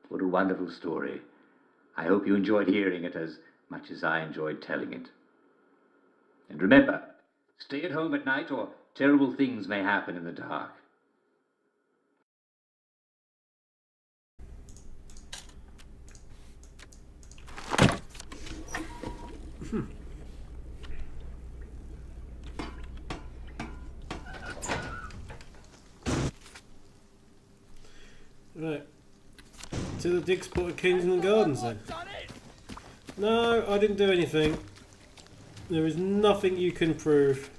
What a wonderful story. I hope you enjoyed hearing it as much as I enjoyed telling it. And remember, stay at home at night or terrible things may happen in the dark. Right. To the dig spot at Kensington Gardens then. No, I didn't do anything. There is nothing you can prove.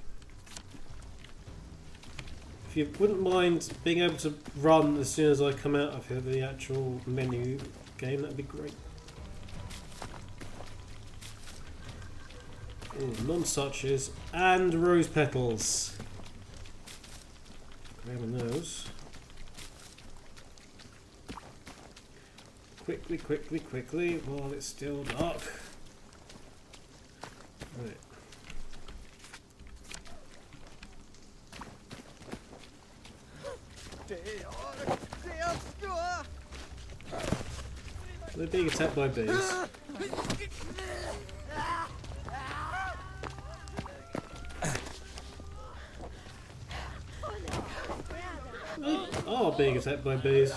If you wouldn't mind being able to run as soon as I come out of here, the actual menu game, that'd be great. Ooh, non-suches and rose petals. Grabbing those. Quickly, quickly, quickly, while it's still dark. Right. They're being attacked by bees. They are being attacked by bees.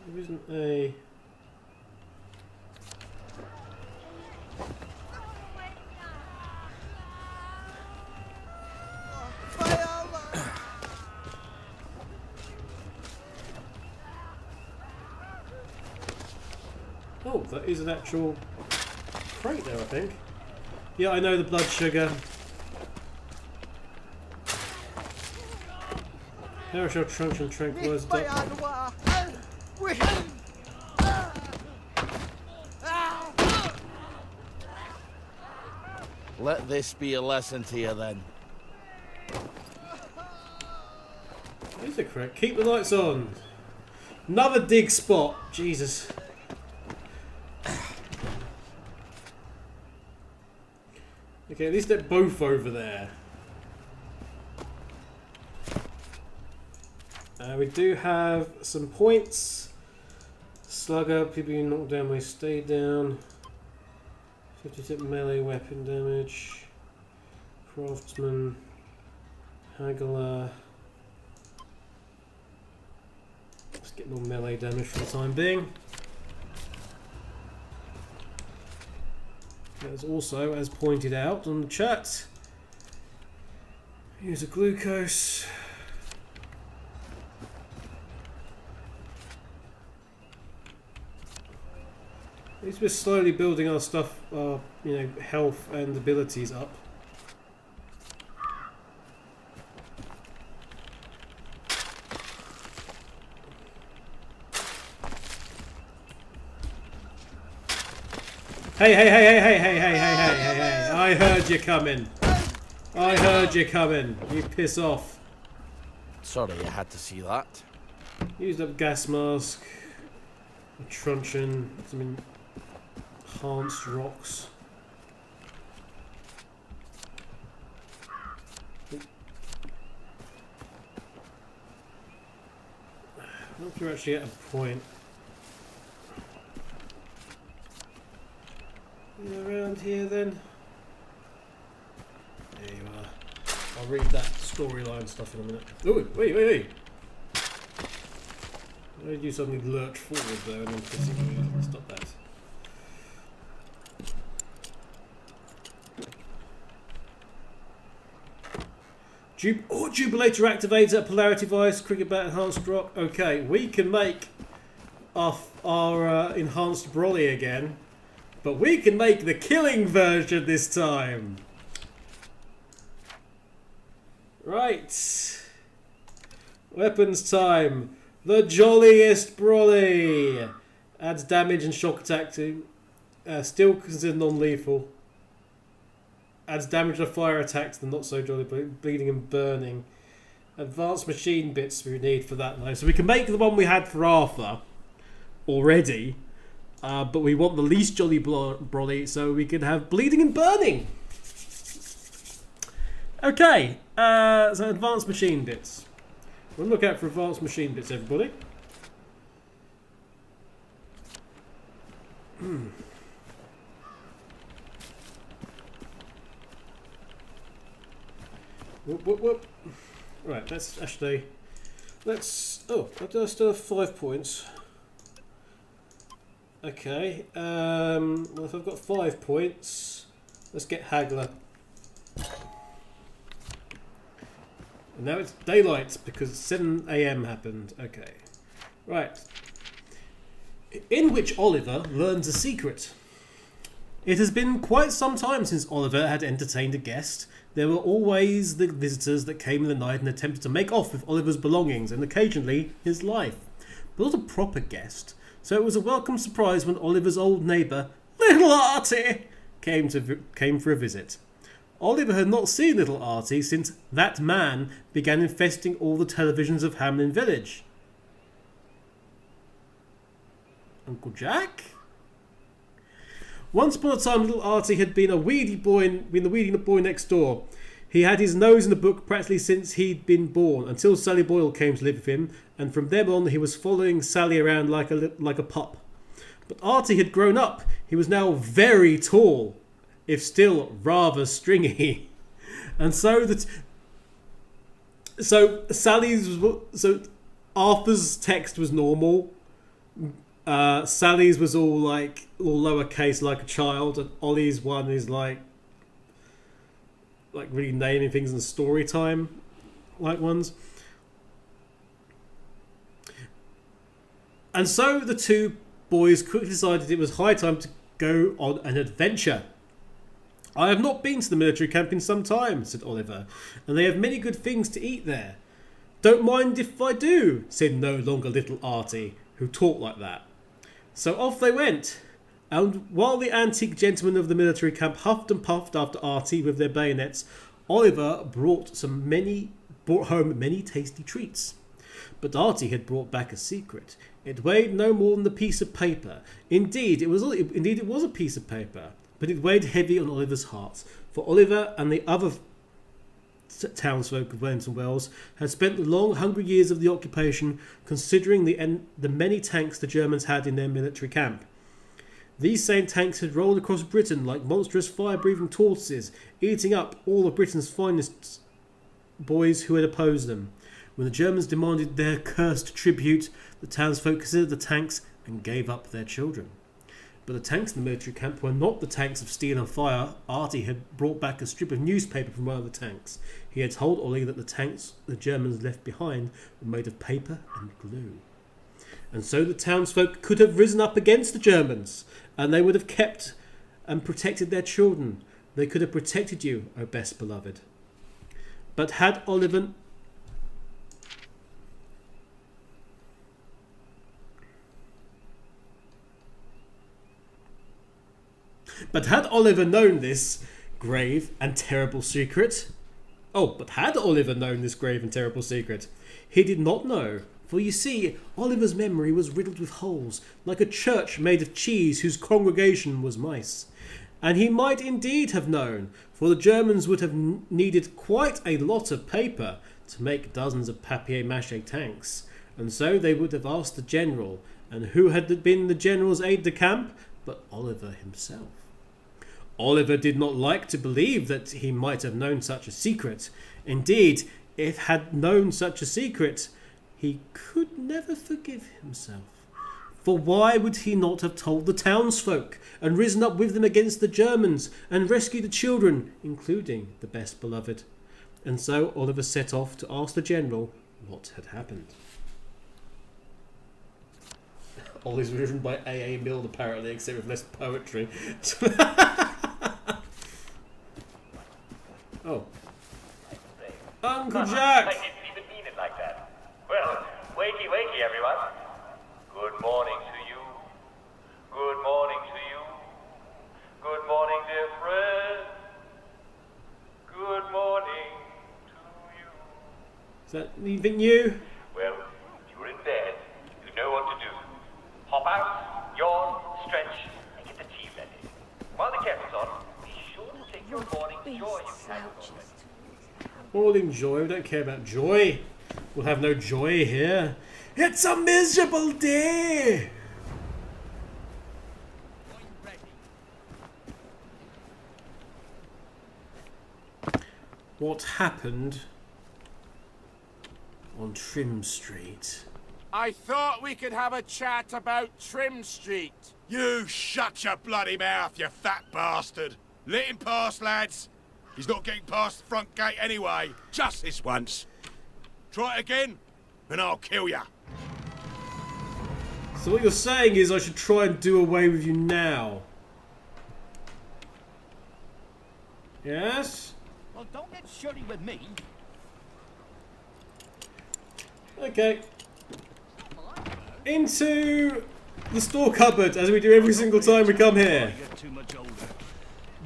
There isn't a... Oh, that is an actual crate there, I think. Yeah, I know the blood sugar. Parashell truncheon tranquilized up. Let this be a lesson to you then. Is it correct? Keep the lights on. Another dig spot. Jesus. Okay, at least they're both over there. We do have some points. Slugger, people you knock down may stay down. 50 melee weapon damage. Craftsman. Haggler. Let's get more melee damage for the time being. There's also, as pointed out on the chat, use a glucose. At least we're slowly building our stuff, our health and abilities up. Hey, hey, hey, hey, hey, hey, hey, hey, hey, hey, hey. I heard you coming. I heard you coming. You piss off. Sorry you had to see that. Used up gas mask. A truncheon. Some enhanced rocks. I hope you're actually at a point. Around here then. There you are. I'll read that storyline stuff in a minute. Oh, wait. Why did you suddenly lurch forward there and then kissing me? Stop that. Jubilator activator, polarity device, cricket bat, enhanced rock. Okay, we can make our enhanced brolly again. But we can make the killing version this time. Right. Weapons time. The jolliest brolly. Adds damage and shock attack to. Still considered non-lethal. Adds damage and fire attack to the not so jolly bleeding and burning. Advanced machine bits we need for that though. So we can make the one we had for Arthur already. But we want the least jolly brolly so we can have bleeding and burning. Okay, so advanced machine bits. We'll look out for advanced machine bits, everybody. Whoop, whoop, whoop. Right, let's actually... Oh, I still have 5 points. Okay, well, if I've got 5 points, let's get Haggler. And now it's daylight because 7 AM happened. Okay. Right. In which Oliver learns a secret. It has been quite some time since Oliver had entertained a guest. There were always the visitors that came in the night and attempted to make off with Oliver's belongings and occasionally his life. But not a proper guest. So it was a welcome surprise when Oliver's old neighbour, Little Artie, came for a visit. Oliver had not seen little Artie since that man began infesting all the televisions of Hamlin Village. Uncle Jack? Once upon a time, little Artie had been the weedy boy next door. He had his nose in the book practically since he'd been born, until Sally Boyle came to live with him, and from then on he was following Sally around like a pup. But Artie had grown up. He was now very tall, if still rather stringy, and so Arthur's text was normal. Sally's was all lowercase like a child, and Ollie's one is like really naming things in story time like ones. And so the two boys quickly decided it was high time to go on an adventure. I have not been to the military camp in some time, said Oliver, and they have many good things to eat there. Don't mind if I do, said no longer little Artie, who talked like that. So off they went, and while the antique gentlemen of the military camp huffed and puffed after Artie with their bayonets, Oliver brought home many tasty treats. But Artie had brought back a secret. It weighed no more than a piece of paper. Indeed, it was a piece of paper, but it weighed heavy on Oliver's heart, for Oliver and the other townsfolk of Wellington Wells had spent the long, hungry years of the occupation considering the many tanks the Germans had in their military camp. These same tanks had rolled across Britain like monstrous fire-breathing tortoises, eating up all of Britain's finest boys who had opposed them. When the Germans demanded their cursed tribute, the townsfolk considered the tanks and gave up their children. But the tanks in the military camp were not the tanks of steel and fire. Artie had brought back a strip of newspaper from one of the tanks. He had told Ollie that the tanks the Germans left behind were made of paper and glue. And so the townsfolk could have risen up against the Germans, and they would have kept and protected their children. They could have protected you, O best beloved. But had Oliver known this grave and terrible secret... He did not know, for you see, Oliver's memory was riddled with holes, like a church made of cheese whose congregation was mice. And he might indeed have known, for the Germans would have needed quite a lot of paper to make dozens of papier-mâché tanks, and so they would have asked the general, and who had been the general's aide-de-camp but Oliver himself. Oliver did not like to believe that he might have known such a secret. Indeed, if had known such a secret, he could never forgive himself. For why would he not have told the townsfolk and risen up with them against the Germans and rescued the children, including the best beloved? And so Oliver set off to ask the general what had happened. Ollie's written by A.A. Milne, apparently, except with less poetry. Oh. Uncle Jack! I didn't even mean it like that. Well, wakey, wakey, everyone. Good morning to you. Good morning to you. Good morning, dear friend. Good morning to you. Is that anything new? Well, you're in bed. You know what to do. Hop out, yawn, stretch, and get the tea ready. While the kettle's on, be sure to take your morning joy you can. All in joy. We don't care about joy. We'll have no joy here. It's a miserable day. What happened on Trim Street? I thought we could have a chat about Trim Street. You shut your bloody mouth, you fat bastard. Let him pass, lads. He's not getting past the front gate anyway. Just this once. Try it again, and I'll kill ya. So what you're saying is I should try and do away with you now? Yes? Well, don't get shirty with me. Okay. Into the store cupboard, as we do every single time we come here. You're too much older.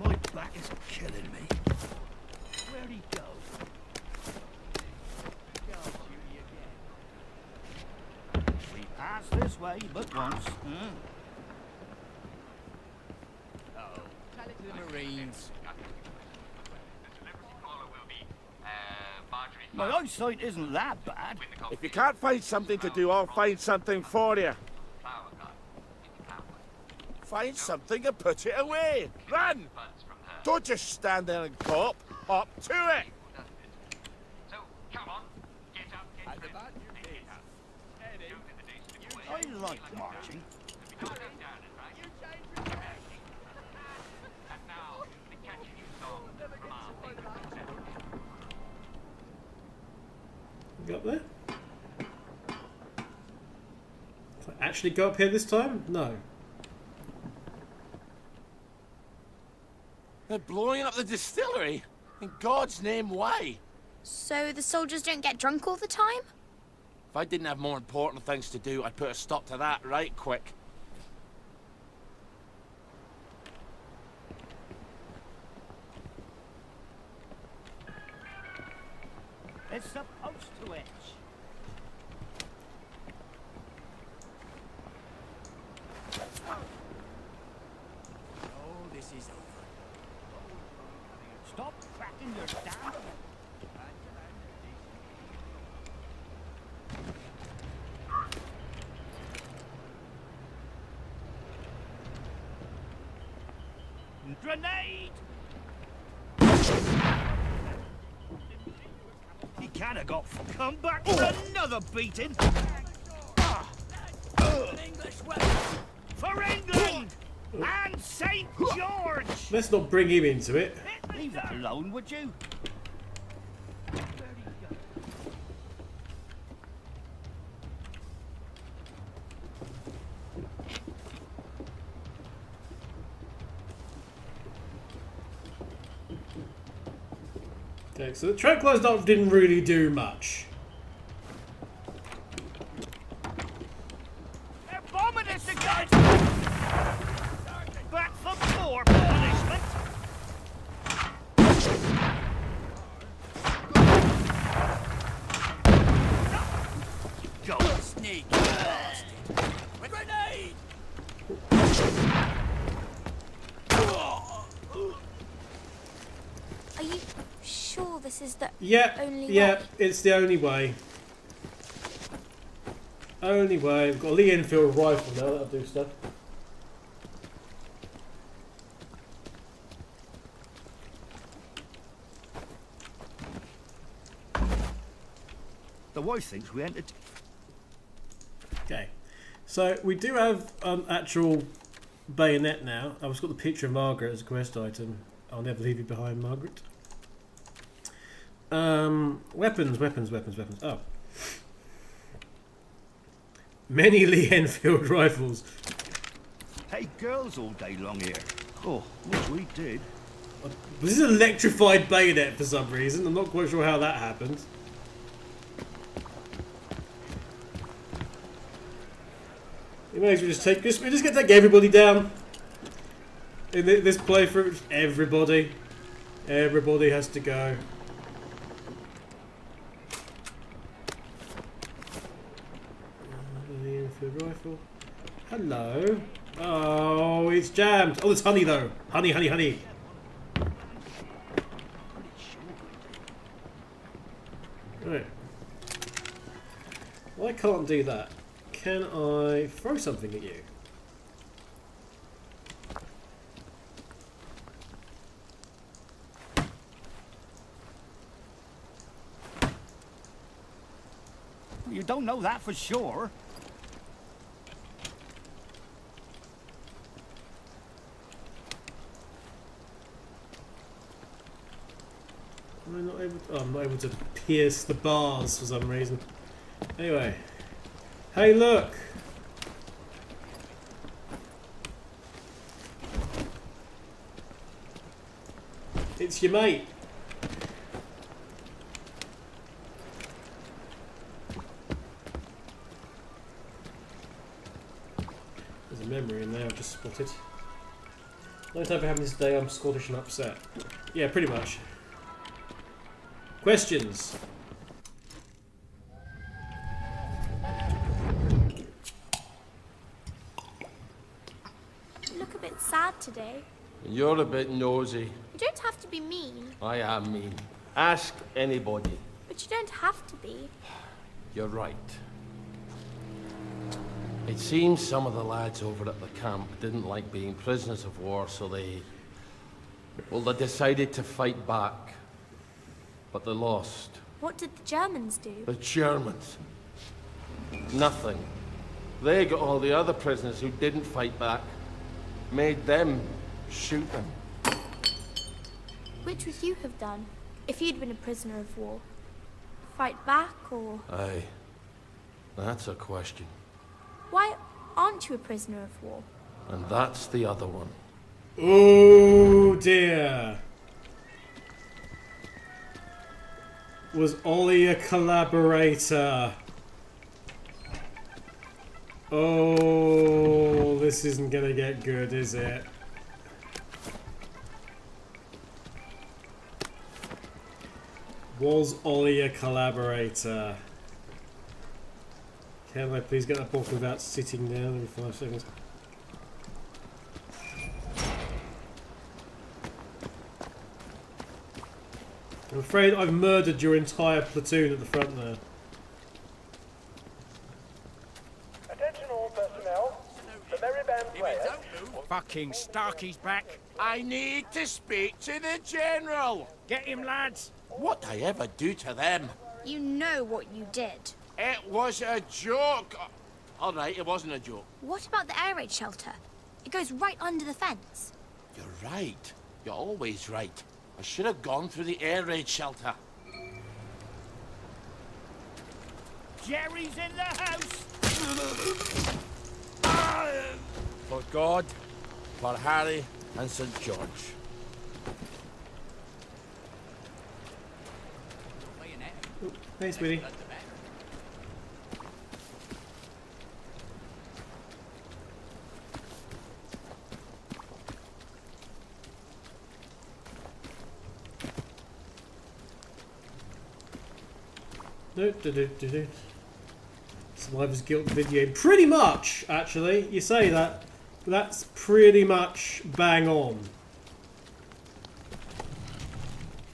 My back is killing me. Where'd he go? We passed this way but once. Oh, tell it to the Marines. My eyesight isn't that bad. If you can't find something to do, I'll find something for you. Find something and put it away. Run! Don't just stand there and cop. Up to it! So, come on, get up, get ready. I like marching. And now, the catchy new song from our favorite concept. You up there? Can I actually go up here this time? No. They're blowing up the distillery? In God's name, why? So the soldiers don't get drunk all the time? If I didn't have more important things to do, I'd put a stop to that right quick. It's supposed to itch. Oh, this is over. Stop cracking your damn... Grenade! He can't have got come back for another beating. English weapon for England and St. George. Let's not bring him into it. Leave that alone, would you? Okay, so the tranquilizer dart didn't really do much. They're bombing us again. Back for more punishment. Go sneak, bastard. Grenade! Are you sure this is the Yeah, only yeah, way? it's the only way. Only way. We've got a Lee Enfield rifle now, that'll do stuff. The wife thinks we entered. Okay, so we do have an actual bayonet now. I've just got the picture of Margaret as a quest item. I'll never leave you behind, Margaret. Weapons. Oh. Many Lee Enfield rifles. Hey, girls all day long here. Oh, which we did. This is an electrified bayonet for some reason. I'm not quite sure how that happened. We may as well just take this. We're just going to take everybody down. In this playthrough, everybody has to go. The Enfield rifle. Hello. Oh, it's jammed. Oh, there's honey though. Honey. I can't do that. Can I throw something at you? You don't know that for sure. Am I not able to, I'm not able to pierce the bars for some reason. Anyway. Hey, look! It's your mate. There's a memory in there I've just spotted. No time for having this day, I'm Scottish and upset. Yeah, pretty much. Questions? You look a bit sad today. You're a bit nosy. You don't have to be mean, I am mean. Ask anybody. but you don't have to be. You're right. It seems some of the lads over at the camp didn't like being prisoners of war, so they decided to fight back. But they lost. What did the Germans do? The Germans. Nothing. They got all the other prisoners who didn't fight back, made them shoot them. Which would you have done if you'd been a prisoner of war? Fight back or... Aye. That's a question. Why aren't you a prisoner of war? And that's the other one. Oh dear. Was Ollie a collaborator? Oh, this isn't gonna get good, is it? Was Ollie a collaborator? Can I please get that book without sitting down every 5 seconds? I'm afraid I've murdered your entire platoon at the front there. Attention all personnel. The Merry Band players. Fucking Starkey's back. I need to speak to the General. Get him, lads. What I ever do to them? You know what you did. It was a joke. All right, it wasn't a joke. What about the air raid shelter? It goes right under the fence. You're right. You're always right. I should have gone through the air raid shelter. Jerry's in the house. For God, for Harry and St. George. Oh, hey, sweetie. Survivor's Guilt video game. Pretty much, actually. You say that, but that's pretty much bang on.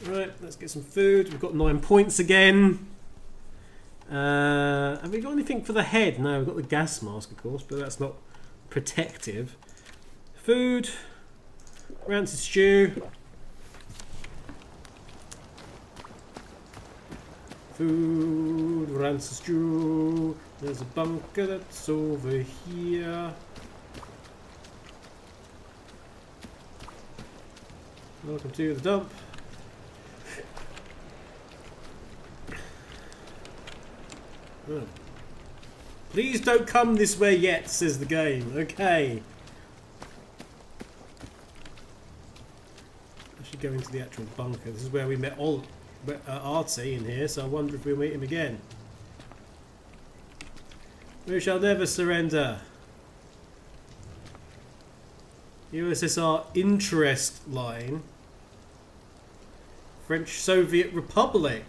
Right, let's get some food. We've got 9 points again. Have we got anything for the head? No, we've got the gas mask, of course, but that's not protective. Food. Rancid stew. Food, rancid stew. There's a bunker that's over here. Welcome to the dump. Oh. Please don't come this way yet, says the game. Okay. I should go into the actual bunker. This is where we met Artie in here, so I wonder if we'll meet him again. We shall never surrender. USSR interest line. French Soviet Republic.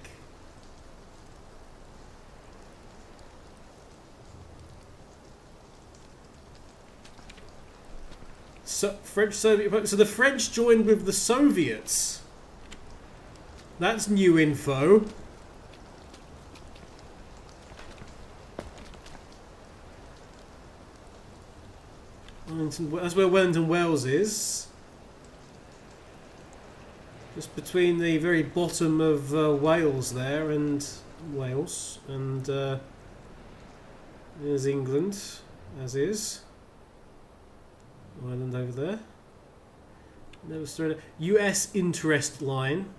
So, French Soviet Republic. So the French joined with the Soviets. That's new info. Wellington. That's where Wellington Wells is. Just between the very bottom of Wales there, and Wales, and there's England, as is. Ireland over there. Never started. US interest line.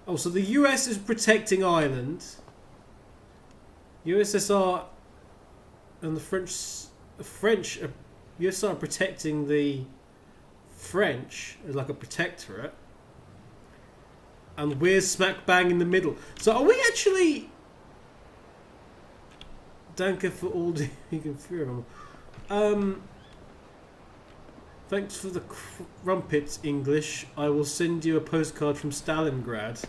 Oh, so the US is protecting Ireland. USSR and the French USSR are protecting the French as like a protectorate. And we're smack bang in the middle. So are we actually... Danke for all the... You can fear them. Thanks for the crumpets, English. I will send you a postcard from Stalingrad.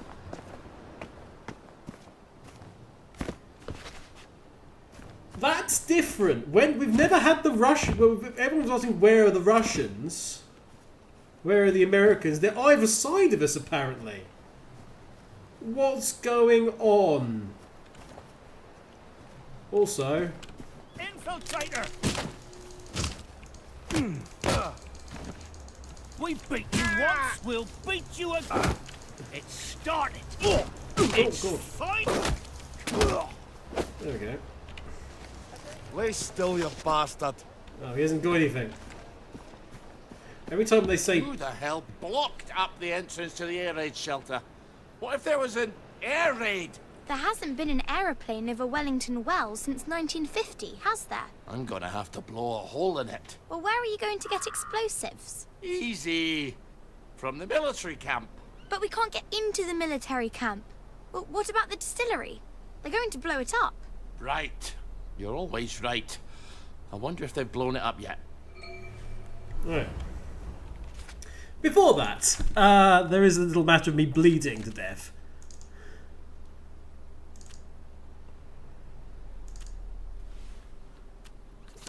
That's different. When we've never had the Russian... Well, everyone's asking where are the Russians? Where are the Americans? They're either side of us, apparently. What's going on? Also... Infiltrator! We've beat you once, we'll beat you again. It started. It's fine. There we go. Lay still, you bastard. Oh, he hasn't got anything. Every time they say... Who the hell blocked up the entrance to the air raid shelter? What if there was an air raid? There hasn't been an aeroplane over Wellington Wells since 1950, has there? I'm gonna have to blow a hole in it. Well, where are you going to get explosives? Easy. From the military camp. But we can't get into the military camp. Well, what about the distillery? They're going to blow it up. Right. You're always right. I wonder if they've blown it up yet. Right. Before that, there is a little matter of me bleeding to death.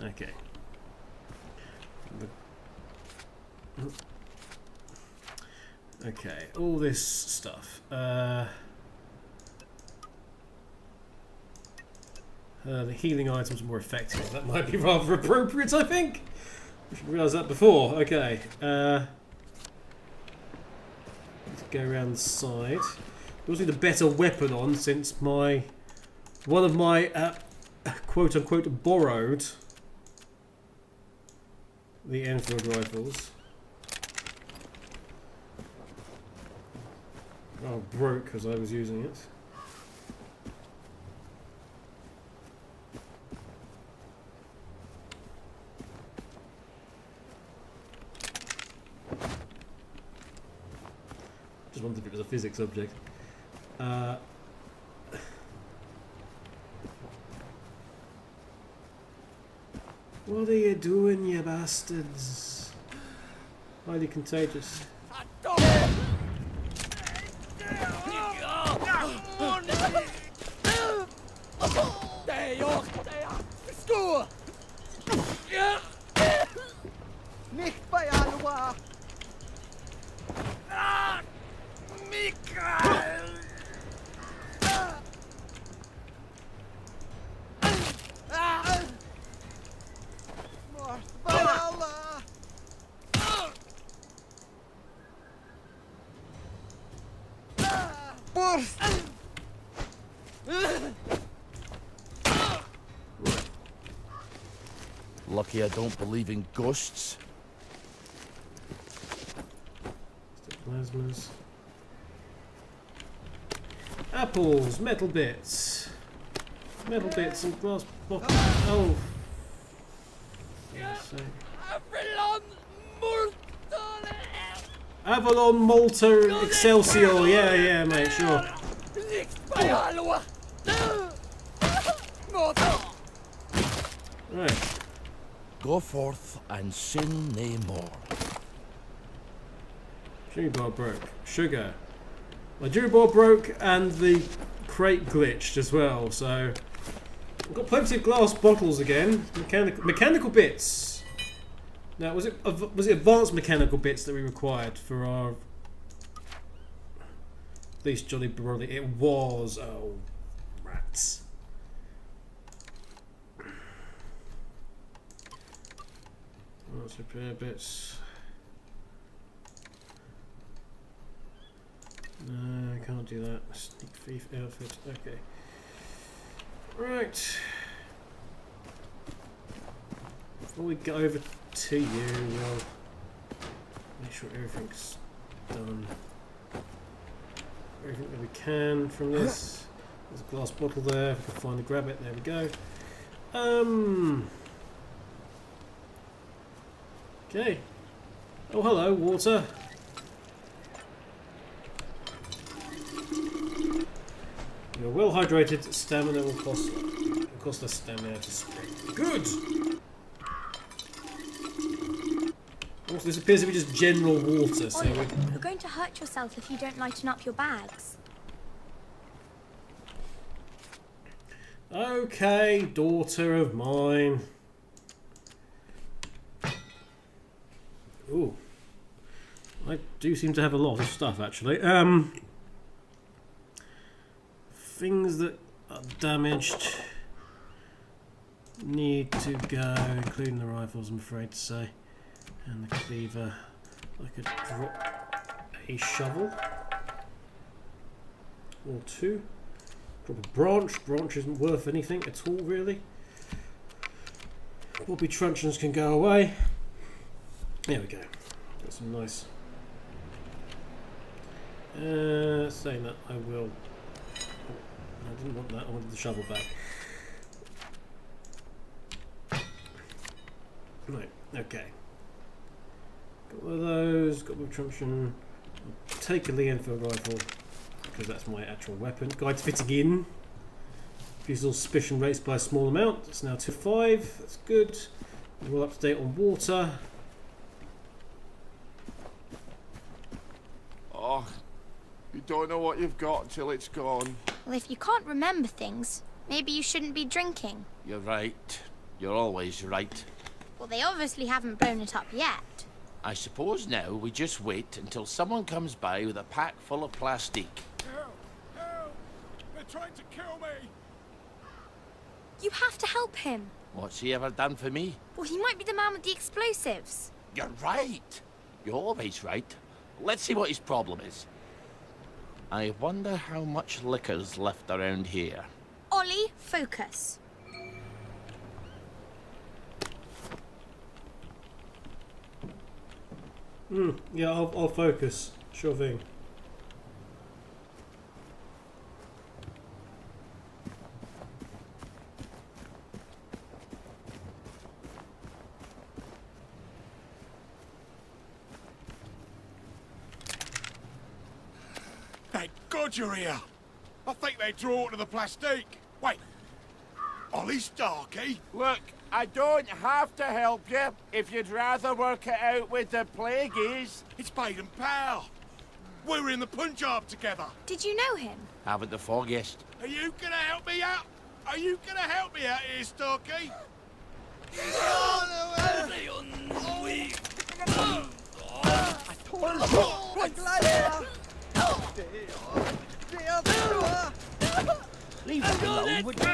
Okay. Okay, all this stuff. The healing items are more effective. That might be rather appropriate, I think. I should realise that before. Okay. Let's go around the side. We also need a better weapon on, since one of my quote unquote borrowed the Enfield rifles. Oh, broke because I was using it. Just wondered if it was a physics object. What are you doing, you bastards? Highly contagious. Nicht bei Aloha! Mikael! Lucky I don't believe in ghosts. Plasmas. Apples, metal bits. Metal bits and glass bottles. Oh. Avalon Malta Excelsior. Yeah, mate, sure. Right. Go forth and sin nae more. Junior bar broke. Sugar. My junior bar broke and the crate glitched as well, so I've got plenty of glass bottles again. Mechanical bits. Now, was it advanced mechanical bits that we required for our at least Jolly Brolly? It was. Oh, rats. Let's repair bits. No, I can't do that. Sneak thief outfit. Okay. Right. Before we get over to you, we'll make sure everything's done. Everything that we can from this. There's a glass bottle there. If we can finally grab it. There we go. Okay. Oh, hello, water. You're well hydrated. Stamina will cost us stamina to sprint. Good. Also, this appears to be just general water, so Ollie, you're going to hurt yourself if you don't lighten up your bags. Okay, daughter of mine. Ooh. I do seem to have a lot of stuff, actually. Things that are damaged need to go, including the rifles, I'm afraid to say. And the cleaver. I could drop a shovel. Or two. Drop a branch. Branch isn't worth anything at all, really. Wobbly truncheons can go away. There we go. Got some nice. Saying that, I will. Oh, I didn't want that. I wanted the shovel back. Right. Okay. Got one of those. Got my truncheon. I'll take a Lee Enfield rifle because that's my actual weapon. Guide's fitting in. Refusal suspicion rates by a small amount. It's now 2.5. That's good. We're all up to date on water. Oh, you don't know what you've got until it's gone. Well, if you can't remember things, maybe you shouldn't be drinking. You're right. You're always right. Well, they obviously haven't blown it up yet. I suppose now we just wait until someone comes by with a pack full of plastic. Help! Help! They're trying to kill me! You have to help him. What's he ever done for me? Well, he might be the man with the explosives. You're right. You're always right. Let's see what his problem is. I wonder how much liquor's left around here. Ollie, focus. Yeah, I'll focus. Sure thing. Thank God you're here. I think they draw to the plastic. Wait. Ollie Starkey? Look, I don't have to help you if you'd rather work it out with the plagueies. It's Baden Powell. We were in the Punjab together. Did you know him? Haven't the foggiest. Are you gonna help me out? Are you gonna help me out here, Starkey? Leave it alone, would you?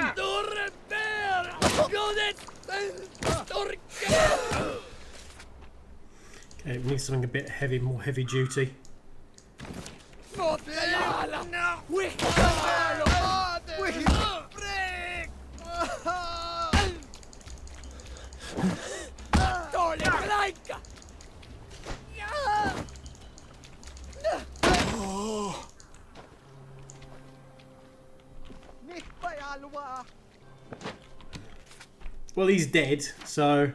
Okay, we need something a bit heavy, more heavy duty. Well, he's dead, so...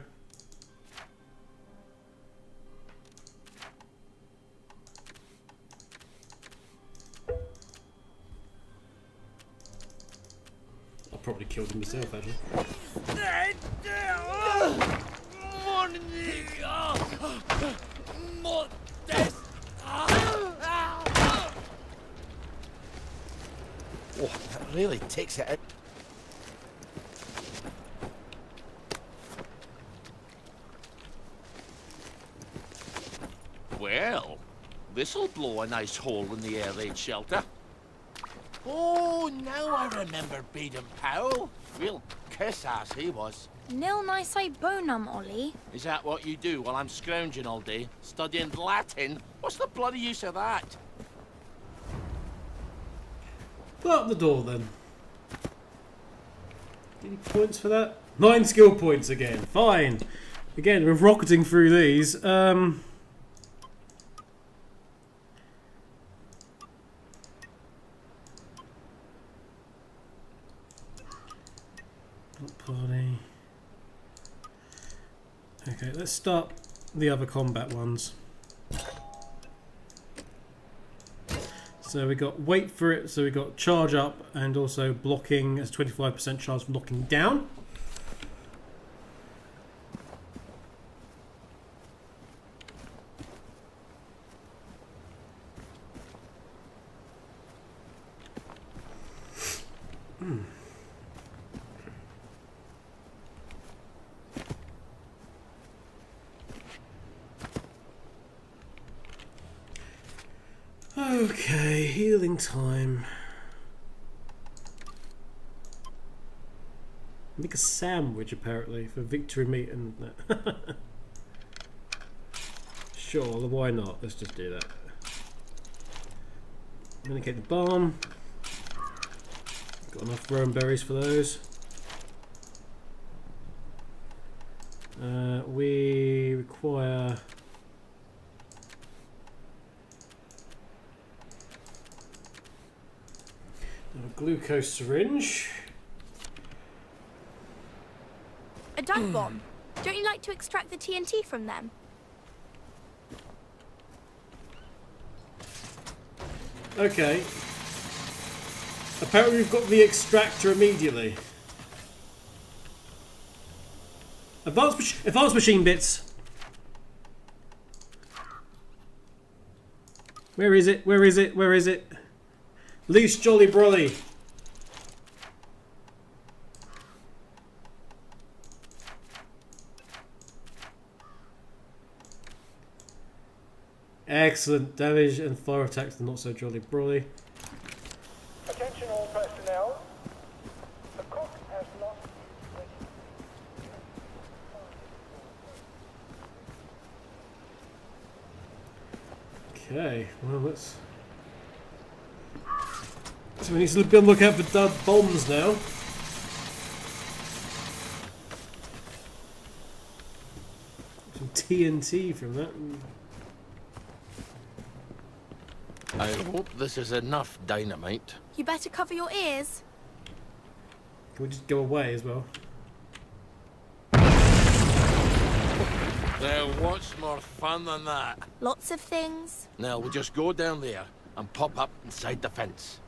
I probably killed him myself, actually. Oh, that really takes it out. Well, this'll blow a nice hole in the air raid shelter. Oh, now I remember Baden Powell. Real kiss-ass he was. Nil nisi bonum, Ollie. Is that what you do while I'm scrounging all day? Studying Latin? What's the bloody use of that? Put up the door then. Any points for that? 9 skill points again. Fine. Again, we're rocketing through these. Block party. Okay, let's start the other combat ones. So we got wait for it, so we got charge up and also blocking as 25% chance of knocking down. Okay, healing time. Make a sandwich apparently for victory meat and that. Sure, why not? Let's just do that. I'm gonna get the bomb. Got enough rowan berries for those. We require a glucose syringe. A dive bomb. Don't you like to extract the TNT from them? Okay. Apparently we've got the extractor immediately. Advanced machine bits. Where is it? Where is it? Where is it? Loose Jolly Brolly. Excellent. Damage and fire attacks are not so Jolly Brolly. Attention all personnel. The cook has lost. Okay, well let's... So we need to be on the lookout for dud bombs now. Some TNT from that. I hope this is enough dynamite. You better cover your ears. Can we just go away as well? Now, what's more fun than that? Lots of things. Now, we'll just go down there and pop up inside the fence.